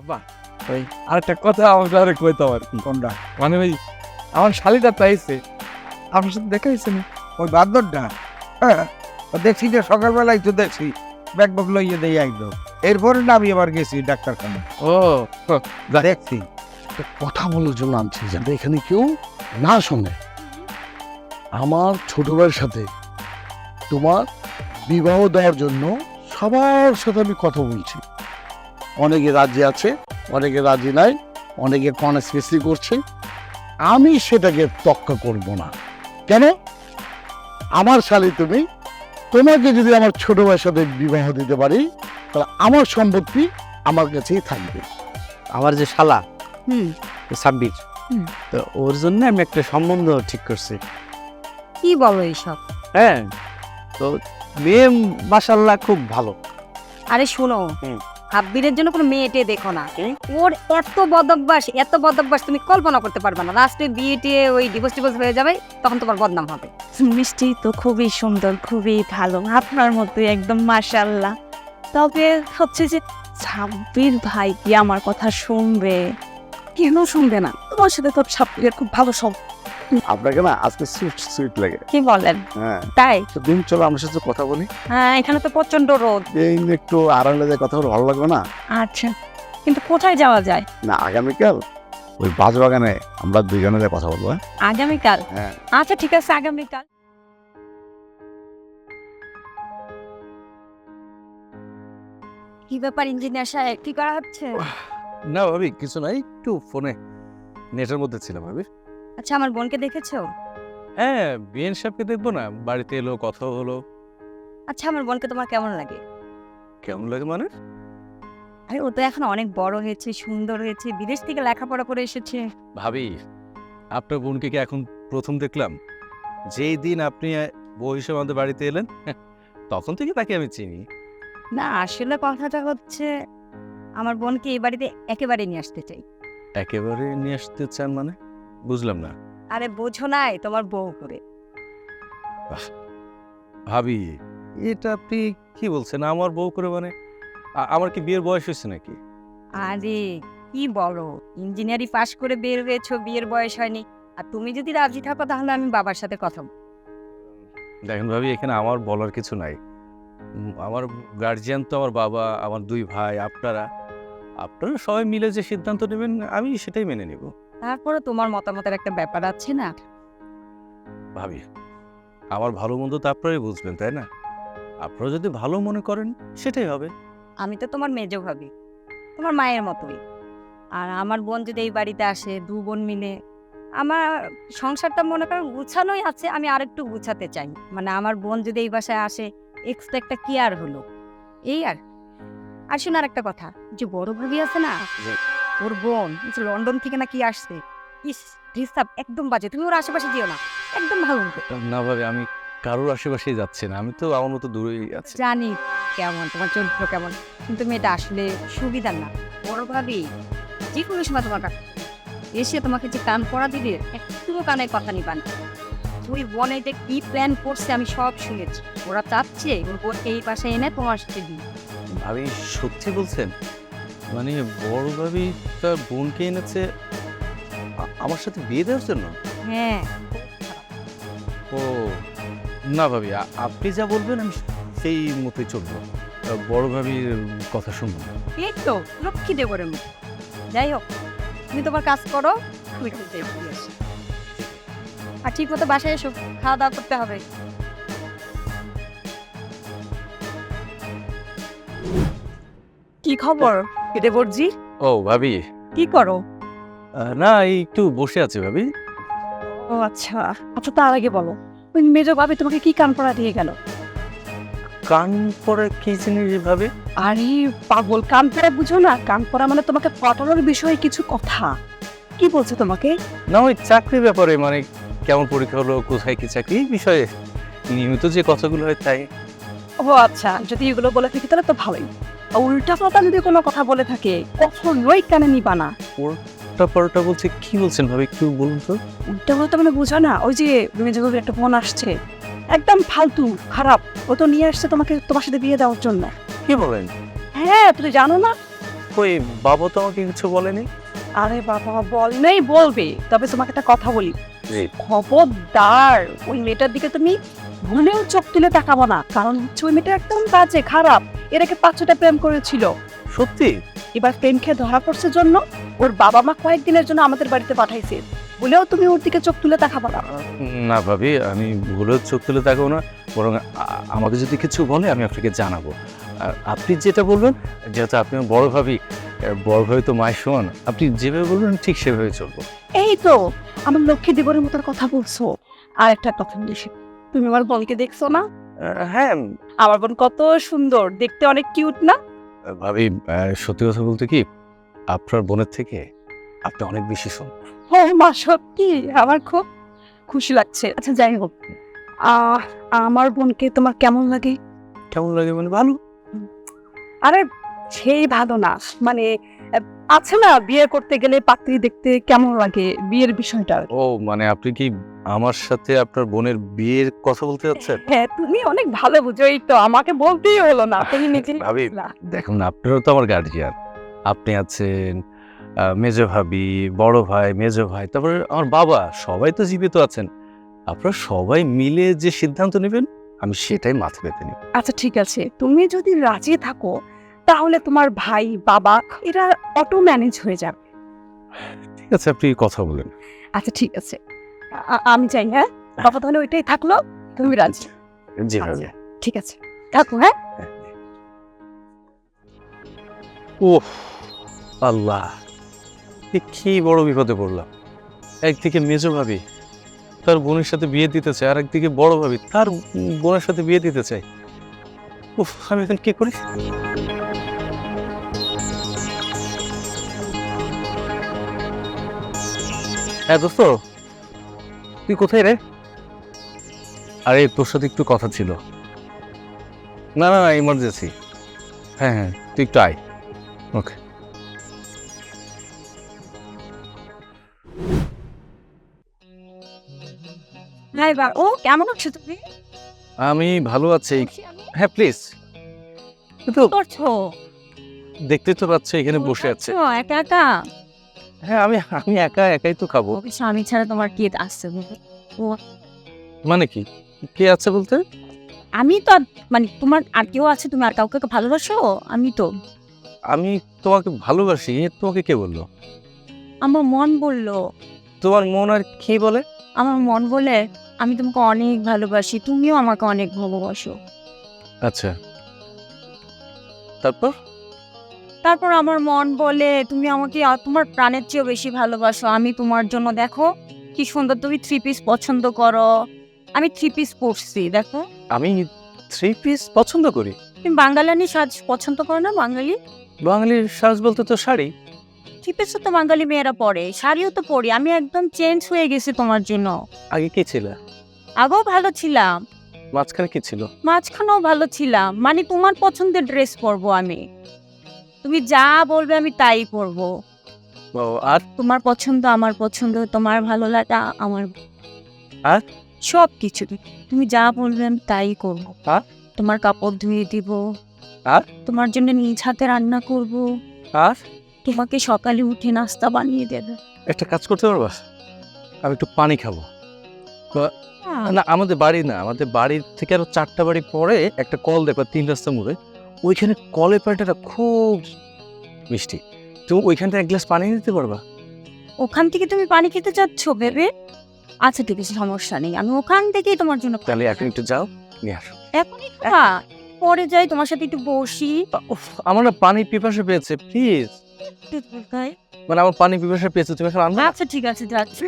বাহ, ওই আরেকটা কথা আমার কইতাম আর কি। কোনটা? মানে ওই আমার শালিটা চাইছে আপনার সাথে দেখা হয়েছে না? ওই বান্দরটা? হ্যাঁ, ও দেখছি যে সকালবেলায় তো দেখছি ব্যাগ বক লইয়ে দিয়ে আইলো। এরপরে না আমি আবার গেছি ডাক্তারখানা, ও দেখছি। কথা বলার জন্য আনছি যাতে এখানে কেউ না শোনে। আমার ছোট ভাইয়ের সাথে তোমার বিবাহ দেওয়ার জন্য সবার সাথে আমি কথা বলছি। অনেকে রাজি আছে, অনেকে রাজি নাই, অনেকে কনস্পিরেসি করছে। আমি সেটাকে তক্কা করব না। কেন? আমার শালী তুমি, তোমাকে যদি আমার ছোট ভাইয়ের সাথে বিবাহ দিতে পারি তাহলে আমার সম্পত্তি আমার কাছেই থাকবে। আমার যে শালা হুম। সাব্বির, হুম। তো ওর জন্য আমি একটা সম্বন্ধ ঠিক করছি। কি বলো এইসব? হ্যাঁ, তো মেয়ে মাশাআল্লাহ খুব ভালো। আরে শোনো, হুম। হাব্বিরের জন্য কোনো মেয়েটে দেখো না। হুম। ওর এত বদভ্যাস তুমি কল্পনা করতে পারবে না। লাস্টে বিয়েটে ওই ডিভোর্স হয়ে যাবে, তখন তোমার বদনাম হবে। মিষ্টি তো খুবই সুন্দর, খুবই ভালো, আপনার মতোই একদম মাশাআল্লাহ। তবে হচ্ছে যে সাব্বির ভাই কি আমার কথা শুনবে? কেন শুনবে না? তোমার সাথে তো সাব্বিরের খুব ভালো সব। আপনাকে না আজকে সুইট সুইট লাগে। কি বলেন? হ্যাঁ, তাই? তো দিন চলো আমার সাথে কথা বলি। হ্যাঁ, এখানে তো প্রচন্ড রোদ। এই নিয়ে একটু আড়ালে যায় কথা বলে ভালো লাগবে না? আচ্ছা, কিন্তু কোথায় যাওয়া যায়? না, আগামীকাল ওই বাগানে আমরা দুইজনে যায় কথা বলবো। হ্যাঁ? আগামীকাল? হ্যাঁ। আচ্ছা ঠিক আছে, আগামীকাল। কি ব্যাপার ইঞ্জিনিয়ার সাহেব, কি করা হচ্ছে? না ভাবি, কিছু নাই, একটু ফোনে নেটের মধ্যে ছিলাম ভাবি। আচ্ছা, আমার বোনকে দেখেছো? হ্যাঁ, বিএন সাহেবকে দেখবো না, বাড়িতে এলো, কথা হলো। আচ্ছা, আমার বোনকে তোমার কেমন লাগে? কেমন লাগে মানে? আরে ও তো এখন অনেক বড় হয়েছে, সুন্দর হয়েছে, বিদেশ থেকে লেখাপড়া করে এসেছে। ভাবি, আপনার বোনকে কি এখন প্রথম দেখলাম? যেই দিন আপনি বউ হিসেবে আমাদের বাড়িতে এলেন, তখন থেকে তাকে আমি চিনি। না, আসলে কথাটা হচ্ছে আমার বোনকে এই বাড়িতে একেবারে নিয়ে আসতে চাই। একেবারে নিয়ে আসতে চান মানে? বুঝলাম না। আরে বোঝো নাই, তোমার বউ করে। ভাবি, এটা আপনি কি বলছেন? আমার বউ করে মানে? আমার কি বিয়ের বয়স হয়েছে নাকি? আরে কি বলো, ইঞ্জিনিয়ারিং পাশ করে বের হয়েছো, বিয়ের বয়স হয়নি। আর তুমি যদি রাজি থাকো তাহলে আমি বাবার সাথে কথা বলবো। দেখেন ভাবি, এখানে আমার বলার কিছু নাই। আমার গার্জিয়ান তো আমার বাবা, আমার দুই ভাই, আপনারা সবাই মিলে যে সিদ্ধান্ত নেবেন আমি সেটাই মেনে নিব। তারপরে তোমার মতামতের একটা ব্যাপার আছে না? ভাবি, আমার ভালো মন্দ তো আপনারাই বুঝবেন, তাই না? আপনারা যদি ভালো মনে করেন সেটাই হবে। আমি তো তোমার মেজো ভাবি, তোমার মায়ের মতোই। আর আমার বোন যদি এই বাড়িতে আসে, দু বোন মিলে আমার সংসারটা মনে করো গুছানোই আছে, আমি আরেকটু গুছাতে চাই। মানে আমার বোন যদি এই বাসায় আসে, এক্সট্রা একটা কেয়ার হলো, এই আর শোনো আর একটা কথা, যে বড় ভাবি আছে না, জি। ওর বোন এই যে লন্ডন থেকে নাকি আসছে। ইস, হিসাব একদম বাজে, তুমি ওর আশেপাশে যেও না, একদম ভালো হবে। না ভাবি, আমি কারোর আশেপাশেই যাচ্ছি না, আমি তো আমার মতো দূরেই আছি। জানি কেমন তোমার চরিত্র কেমন, কিন্তু মেয়েটা আসলে সুবিধার না। বড় ভাবি যে কোনো সময় তোমার কাছে এসে তোমাকে যে কান পড়া দিবে, একটু কানে কথা নিবা না। ওই বনে যে কি প্ল্যান করছে আমি সব শুনেছি। ওরা চাচ্ছে ওর বোন এই পাশে এনে তোমার সাথে দিই। ভাবি সত্যি বলছেন? মানে বড় ভাবি তার বোনকে এনেছে আমার সাথে বিয়ে দেওয়ার জন্য? হ্যাঁ, ও না ভাবি, আপনি যা বলবেন আমি সেই মতোই চলবো। বড় ভাবির কথা শুনবো। এই তো লক্ষ্মী দেবরের মতো। যাই হোক, তুমি তোমার কাজ করো, আমি একটু যাই ঘুরে আসি। আর ঠিক মতো বাসায় এসো, খাওয়া দাওয়া করতে হবে। কি খবর দেবরজি? ও ভাবি, কি করো? না এই একটু বসে আছে ভাবি। ও আচ্ছা আচ্ছা, তার আগে বলো, ওই মেজো ভাবি তোমাকে কি কান পড়া দিয়ে গেল? কান পরে কি জিনিস ভাবি? আরে পাগল, কান পড়া বুঝো না? কান পড়া মানে তোমাকে পটানোর বিষয়ে কিছু কথা। কি বলছে তোমাকে? না ওই চাকরির ব্যাপারে, মানে কেমন পরীক্ষা হলো, কোথায় কি চাকরি, এই বিষয়ে নিয়মিত যে কথাগুলো হয় তাই। ও আচ্ছা, যদি এগুলো বলে থাকি তাহলে তো ভালোই। উল্টা পাল্টা যদি কোনো কথা বলে থাকে কখনোই কানে নিবা না। পরোটা বলছে, কি বলছেন ভাবি একটু বলুন তো। উল্টা পাল্টা মানে বুঝো না? ওই যে মেজো ভাবির একটা বোন আসছে, একদম ফালতু খারাপ, ও তো নিয়ে আসছে তোমাকে তোমার সাথে বিয়ে দেওয়ার জন্য। কি বলেন? হ্যাঁ, তুমি জানো না? ও কই বাবা তো আমাকে কিছু বলেনি। আরে বাবা বল নেই, বলবে। তবে তোমাকে একটা কথা বলি, জি। খবরদার ওই মেয়েটার দিকে তুমি ভুলেও চোখ তুলে তাকাবো না, কারণ হচ্ছে ওই মেয়েটা একদম বাজে, খারাপ। এর আগে 5-6টা প্রেম করেছিল। সত্যি? এবার প্রেম খেয়ে ধরা পড়ছে জন্য ওর বাবা মা কয়েকদিনের জন্য আমাদের বাড়িতে পাঠাইছে। বলেও তুমি ওর দিকে চোখ তুলে তাকাবো না। না ভাবি, আমি ভুলেও চোখ তুলে তাকাবো না, বরং আমাকে যদি কিছু বলে আমি আপনাকে জানাবো। আর আপনি যেটা বলবেন, যেহেতু আপনি আমার বড় ভাবি, বড় ভাবি তো মায়ের সমান, আপনি যেভাবে বলবেন ঠিক সেভাবে চলবো। এই তো আমার লক্ষ্মী দেবরের মতো কথা বলছো। আর একটা কথা বলিস, তুমি আমার বোনকে দেখছো না? হ্যাঁ আমার বোন কত সুন্দর দেখতে, অনেক কিউট না? ভাবি, সত্যি কথা বলতে কি, আপনার বোনের থেকে আপনি অনেক বেশি সুন্দর। হ্যাঁ মা, সত্যি আমার খুব খুশি লাগছে। আচ্ছা যাই হোক, আমার বোনকে তোমার কেমন লাগে? কেমন লাগে মানে? ভালো। আরে সেই ভালো না, মানে আছে না বিয়ে করতে গেলে পাত্রী দেখতে কেমন লাগে, বিয়ের বিষয়টা। ও মানে আপনি কি আমার সাথে আপনার বোনের বিয়ের কথা বলতে যাচ্ছেন? হ্যাঁ তুমি অনেক ভালো বুঝো, এই তো আমাকে বলতেই হলো না, তুমি নিজে ভাবি দেখুন, আপনারও তো আমার গার্জিয়ান। আপনি আছেন, মেজো ভাবি, বড় ভাই, মেজো ভাই, তারপরে আমার বাবা, সবাই তো জীবিত আছেন। আপনারা সবাই মিলে যে সিদ্ধান্ত নেবেন আমি সেটাই মাথা পেতে নিই। আচ্ছা ঠিক আছে, তুমি যদি রাজি থাকো তাহলে তোমার ভাই বাবা এরা অটো ম্যানেজ হয়ে যাবে। ঠিক আছে, আপনি কথা বলেন। আচ্ছা ঠিক আছে, আমি চাই। হ্যাঁ বাবা, তাহলে ওইটাই থাকলো, তুমি রাজি? যেভাবে। আচ্ছা, ঠিক আছে থাকো। হ্যাঁ ওহ আল্লাহ, কি বড় বিপদে পড়লাম। একদিকে মেজো ভাবি তার বোনের সাথে বিয়ে দিতে চায়, আর একদিকে বড় ভাবি তার বোনের সাথে বিয়ে দিতে চায়। উফ, আমি এখন কি করি? হ্যাঁ দোস্ত, তুই কোথায় রে? আরে তোর সাথে একটু কথা ছিল। না না না, ইমার্জেন্সি। হ্যাঁ হ্যাঁ, তুই একটু আয়। ওকে। হাই বা, ও কেমন আছো তুমি? আমি ভালো আছি। হ্যাঁ প্লিজ। কিন্তু কি করছো? দেখতে তো পাচ্ছ এখানে বসে আছে। করছো একা একা? হ্যাঁ আমি আমি একা একাই তো খাবো। ওকে, স্বামী ছাড়া তোমার কি আসছে? মানে কি, কে আছে বলতে? আমি তো মানে তোমার আর কেউ আছে? তুমি আর কাউকে ভালোবাসো? আমি তো, আমি তোমাকে ভালোবাসি, তোমাকে কে বললো? আমার মন বললো। তোমার মন আর কি বলে? আমার মন বলে আমি তোমাকে অনেক ভালোবাসি, তুমিও আমাকে অনেক ভালোবাসো। আচ্ছা, তারপর? তারপর আমার মন বলে তুমি আমাকে তোমার প্রাণের চেয়েও বেশি ভালোবাসো। আমি তোমার জন্য দেখো কি সুন্দর, তুমি 3 পিস পছন্দ করো, আমি 3 পিস পরছি দেখো। আমি 3 পিস পছন্দ করি। তুমি বাঙালি সাজ পছন্দ করো না? বাঙালি বাঙালির সাজ বলতে তো শাড়ি। 3 পিসও তো বাঙালি মেয়েরা পরে, শাড়িও তো পরি। আমি একদম চেঞ্জ হয়ে গেছি তোমার জন্য। আগে কি ছিল? আগেও ভালো ছিলাম, মাঝখানে কি ছিল? মাঝখানেও ভালো ছিলাম। মানে তোমার পছন্দের ড্রেস পরবো আমি, তুমি যা বলবে আমি তাই পরবো। ও, আর তোমার পছন্দ আমার পছন্দ, তোমার ভালো লাগা আমার, আর সব কিছু তুমি যা বলবে আমি তাই করবো। আর তোমার কাপড় ধুয়ে দিব, আর তোমার জন্য নিজ হাতে রান্না করব, আর তোমাকে সকালে উঠে নাস্তা বানিয়ে দেবে। একটা কাজ করতে পারবা? আমি একটু পানি খাবো। না আমাদের বাড়ি না, আমাদের বাড়ির থেকে আরো 4টা বাড়ি পরে একটা কল দেখবা 3 রাস্তা মোড়ে, ওইখানে কলের পানিটা খুব মিষ্টি। তুমি ওইখানটা 1 গ্লাস পানি নিতে পারবা? ওখান থেকে তুমি পানি খেতে চাচ্ছ ভেবে? আচ্ছা ঠিক আছে, সমস্যা নেই, আমি ওখান থেকেই তোমার জন্য পানি তাহলে এখন আনবো। একটু যাও, নিয়ে আসো। এখনই খাবা? পরে যাই, তোমার সাথে একটু বসি। উফ, আমার না পানি পিপাসা পেয়েছে, প্লিজ। মানে আমার পানি পিপাসা পেয়েছে, তুমি এখন আনবা? আচ্ছা ঠিক আছে, যাচ্ছি।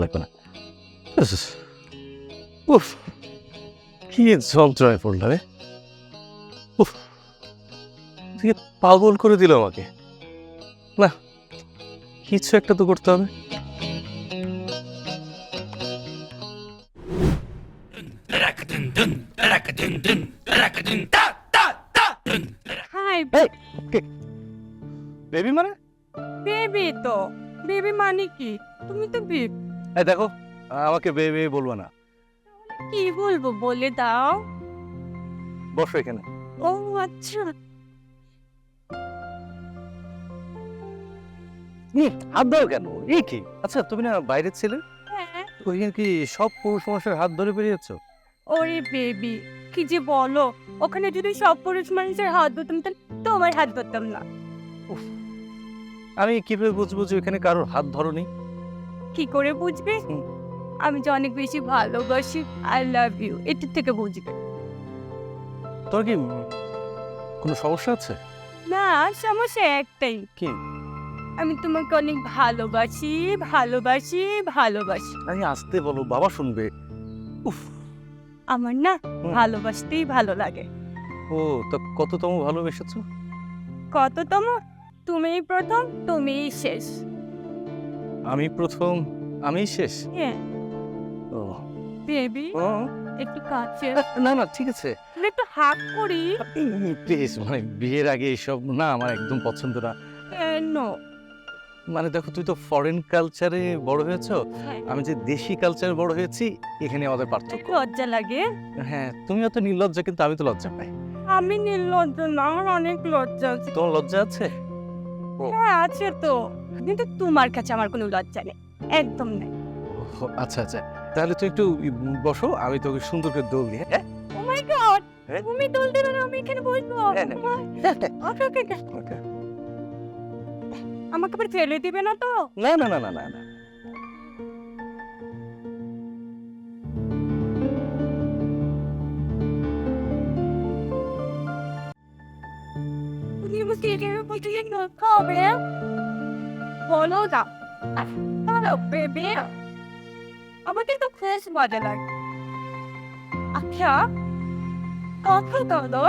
লাগবে না। উফ, কি যন্ত্রণায় পড়লাম রে। উফ, তুই পাগল করে দিল আমাকে। না, কিছু একটা তো করতে হবে। হাই বেবি মানে? বেবি, তো বেবি মানে কি? তুমি তো বেবি। এই দেখো, আমাকে বেবি বলবো না। কি বলবো বলে দাও। বসো এখানে। ও আচ্ছা, হাত ধরো কেন? এই কি? আচ্ছা তুমি না বাইরের ছেলে, হ্যাঁ। ওইখানে কি সব পুরুষ মানুষের হাত ধরে বেরিয়েছ? ওরে বেবি, কি যে বলো, ওখানে যদি সব পুরুষ মানুষের হাত ধরতাম তাহলে তোমার হাত ধরতাম না। আমি কিভাবে বুঝবো যে ওইখানে কারোর হাত ধরনি? কি করে বুঝবে? হুম। আমি যে অনেক বেশি ভালোবাসি, আই লাভ ইউ, এটার থেকে বুঝবে। তোর কি কোনো সমস্যা আছে? না, সমস্যা একটাই, কি? আমি তোমাকে অনেক ভালোবাসি ভালোবাসি ভালোবাসি। আমি আসতে বলো, বাবা শুনবে। উফ। আমার না হুম। ভালোবাসতেই ভালো লাগে। ও তো কততম ভালোবেসেছো? কততম? তুমিই প্রথম, তুমিই শেষ। আমি প্রথম, আমি শেষ? হ্যাঁ ও বেবি, ও, একটু কাছে না না ঠিক আছে, একটু হাক করি। প্লিজ। মানে বিয়ের আগে এসব না আমার একদম পছন্দ না। কেন? মানে দেখো, তুই তো ফরেন কালচারে বড় হয়েছো, হ্যাঁ, আমি যে দেশি কালচারে বড় হয়েছি, এখানে আমাদের পার্থক্য। লজ্জা লাগে। হ্যাঁ, তুমি অত নির্লজ্জা, কিন্তু আমি তো লজ্জা পাই। আমি নির্লজ্জ না, আমার অনেক লজ্জা আছে। তোমার লজ্জা আছে? হ্যাঁ আছে তো, কিন্তু তোমার কাছে আমার কোনো লজ্জা নেই, একদম নেই। ও, আচ্ছা আচ্ছা, তাহলে তুই একটু বসো, আমি তোকে সুন্দর করে দোল দিই। হ্যাঁ ও মাই গড, হ্যাঁ? তুমি দোল দেবে না, আমি এখানে বসবো? হ্যাঁ, ওকে ওকে ওকে। Okay. আমাকে আবার ফেলে দিবে না তো? না না না না না না। তুমি আমাকে এখানে বসে খাবে বলো না। হ্যালো বেবি, আমাকে তো বেশ মজা লাগে। আচ্ছা কথা বলো।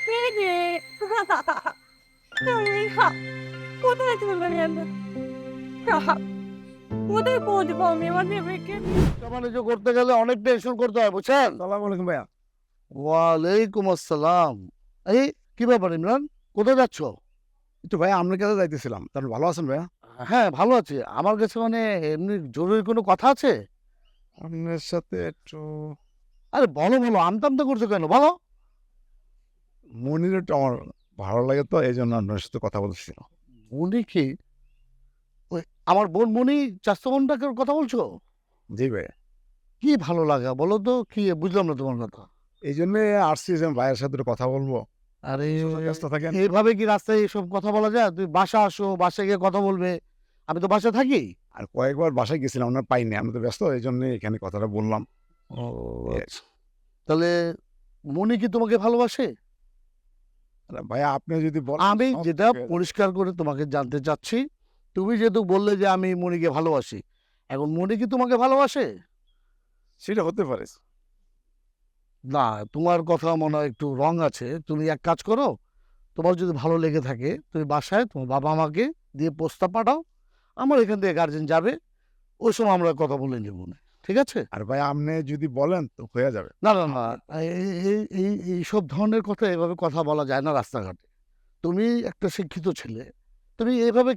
বেবি কোথায় চলে গেল? কোথায় পৌঁছবো আমি আমার বেবিকে? বাণিজ্য করতে গেলে অনেক টেনশন করতে হয়, বুঝছেন? সালাম আলাইকুম ভাইয়া। ওয়ালাইকুম আসসালাম। এই কি ব্যাপার ইমরান, কোথায় যাচ্ছ? একটু ভাইয়া আপনার কাছে যাইতেছিলাম, তাহলে ভালো আছেন ভাইয়া? হ্যাঁ ভালো আছি। আমার কাছে মানে এমনি জরুরি কোনো কথা আছে? আপনার সাথে একটু আরে বলো বলো, আমতা আমতা করছো কেন, বলো। মনির একটু আমার ভালো লাগে তো, এই জন্য আপনার সাথে কথা বলতেছিল। মনি কি? ওই আমার বোন মনি, চাষতো বোনটাকে কথা বলছো? জি ভাইয়া, কি ভালো লাগা বলো তো, কি বুঝলাম না তোমার কথা। এই জন্য আসছি যে ভাইয়ের সাথে একটু কথা বলবো। আরে ব্যস্ত থাকেন। এইভাবে কি রাস্তায় এসব কথা বলা যায়? তুই বাসা আসো, বাসায় গিয়ে কথা বলবে। আমি তো বাসায় থাকি। আর কয়েকবার বাসায় গেছিলাম, আপনার পাইনি, আমি তো ব্যস্ত, এই জন্য এখানে কথাটা বললাম। ও আচ্ছা। তাহলে মনি কি তোমাকে ভালোবাসে? আরে ভাইয়া আপনি যদি বলেন, আমি সব যেটা ঠিক আছে। পরিষ্কার করে তোমাকে জানতে চাচ্ছি, তুমি যেহেতু বললে যে আমি মনিকে ভালোবাসি, এখন মনি কি তোমাকে ভালোবাসে? সেটা হতে পারে। না, তোমার কথা মনে হয় একটু রং আছে। তুমি এক কাজ করো, তোমার যদি ভালো লেগে থাকে তুমি বাসায় তোমার বাবা মাকে দিয়ে প্রস্তাব পাঠাও, আমার এখান থেকে গার্জেন যাবে, ওই সময় আমরা কথা বলে নেব না, ঠিক আছে? আর ভাই আপনি যদি বলেন তো হয়ে যাবে। না না না, এইসব ধরনের কথা এভাবে কথা বলা যায় না রাস্তাঘাটে। তুমি একটা শিক্ষিত ছেলে, তুমি এইভাবে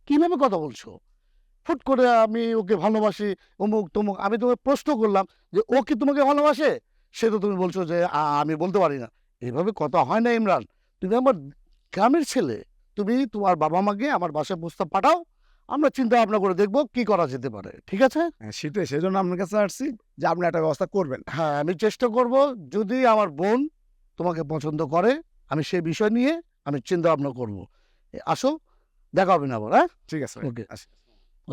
কিভাবে কথা বলছো? ফুট করে আমি ওকে ভালোবাসি, অমুক তমুক। আমি তোমাকে প্রশ্ন করলাম যে ও কি তোমাকে ভালোবাসে, সে তো তুমি বলছো যে আমি বলতে পারি না। এভাবে কথা হয় না ইমরান। তুমি আমার গ্রামের ছেলে, তুমি তোমার বাবা মাকে আমার বাসায় প্রস্তাব পাঠাও, আমরা চিন্তা ভাবনা করে দেখবো কি করা যেতে পারে, ঠিক আছে? হ্যাঁ, সেটাই, সেজন্য আপনার কাছে আসছি যে আপনি একটা ব্যবস্থা করবেন। হ্যাঁ, আমি চেষ্টা করব, যদি আমার বোন তোমাকে পছন্দ করে আমি সেই বিষয় নিয়ে আমি চিন্তা ভাবনা করবো। আসো, দেখা হবে না আবার, হ্যাঁ? ঠিক আছে ওকে। আসি।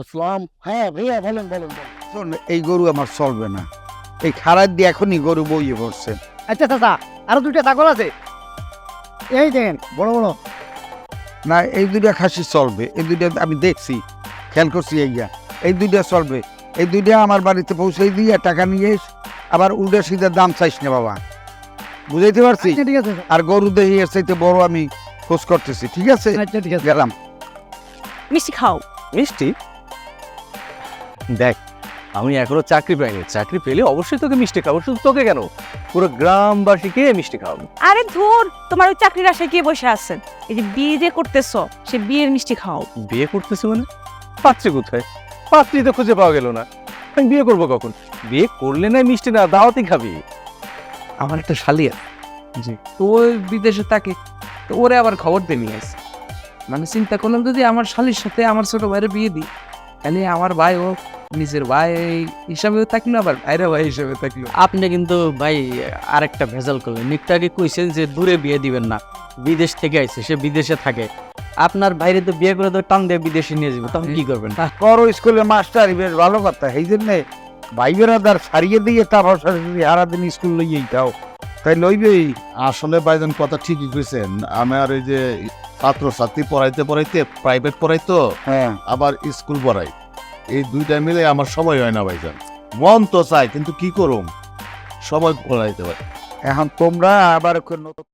আসসালাম। হ্যাঁ ভাইয়া, বলেন বলেন বলেন। শোন, এই গরু আমার চলবে না, এই খারাপ দিয়ে এখনই গরু বইয়ে পড়ছে। আচ্ছা চাচা, আরো দুইটা ছাগল আছে, এই দেন বড় বড়। না, এই দুইটা খাসি চলবে, এই দুইটা আমি দেখছি, খেয়াল করছি, এই দুইটা চলবে। এই দুইটা আমার বাড়িতে পৌঁছে দিয়ে টাকা নিয়ে আবার উল্টা সিধা দাম চাইস না বাবা, বুঝাইতে পারছি? আচ্ছা ঠিক আছে, আর গরু দেহি এর চাইতে বড় আমি খোঁজ করতেছি, ঠিক আছে? আচ্ছা ঠিক আছে। গেলাম। মিষ্টি খাও। মিষ্টি? দেখ, আমি এখনো চাকরি পাইনি, চাকরি পেলে অবশ্যই তোকে মিষ্টি খাবো। শুধু তোকে কেন, পুরো গ্রামবাসীকে মিষ্টি খাওয়াবো। আরে ধুর, তোমার ওই চাকরির আশায় কে বসে আছেন? এই যে বিয়ে যে করতেছো, সে বিয়ের মিষ্টি খাও। বিয়ে করতেছি মানে? পাত্রী কোথায়? পাত্রী তো খুঁজে পাওয়া গেল না, আমি বিয়ে করবো কখন? বিয়ে করলে না মিষ্টি না দাওয়াতই খাবি। আমার একটা শালি আছে জি তো ওই বিদেশে থাকে, তো ওরে আবার খবর দিয়ে নিয়ে আসে। মানে চিন্তা করলাম যদি আমার শালির সাথে আমার ছোট ভাইয়ের বিয়ে দিই, তাহলে আমার ভাই ও নিজের ভাই হিসাবেও থাকলো, আবার ভাইরা ভাই হিসাবে থাকলো। আপনি কিন্তু ভাই আরেকটা ভেজাল করলেন। একটু আগে কইছেন যে দূরে বিয়ে দিবেন না, বিদেশ থেকে আইছে, সে বিদেশে থাকে। আপনার বাইরে তো বিয়ে করে তো টান দিয়ে বিদেশে নিয়ে যাবে, তখন কি করবেন? বড় স্কুলের মাস্টার বেশ ভালো কথা, এই জন্যে ভাই বেড়াদার সারিয়ে দিয়ে তারপর সরাসরি সারাদিন স্কুল লইয়েই যাও, তাই লইবেই। আসলে ভাইজান কথা ঠিকই কইছেন। আমার এই যে ছাত্রছাত্রী পড়াইতে প্রাইভেট পড়াইতো, হ্যাঁ আবার স্কুল পড়াই, এই দুইটা মিলে আমার সময় হয় না ভাইজান। মন তো চাই কিন্তু কি করুম, সময় পড়াইতে পারি। এখন তোমরা আবার নতুন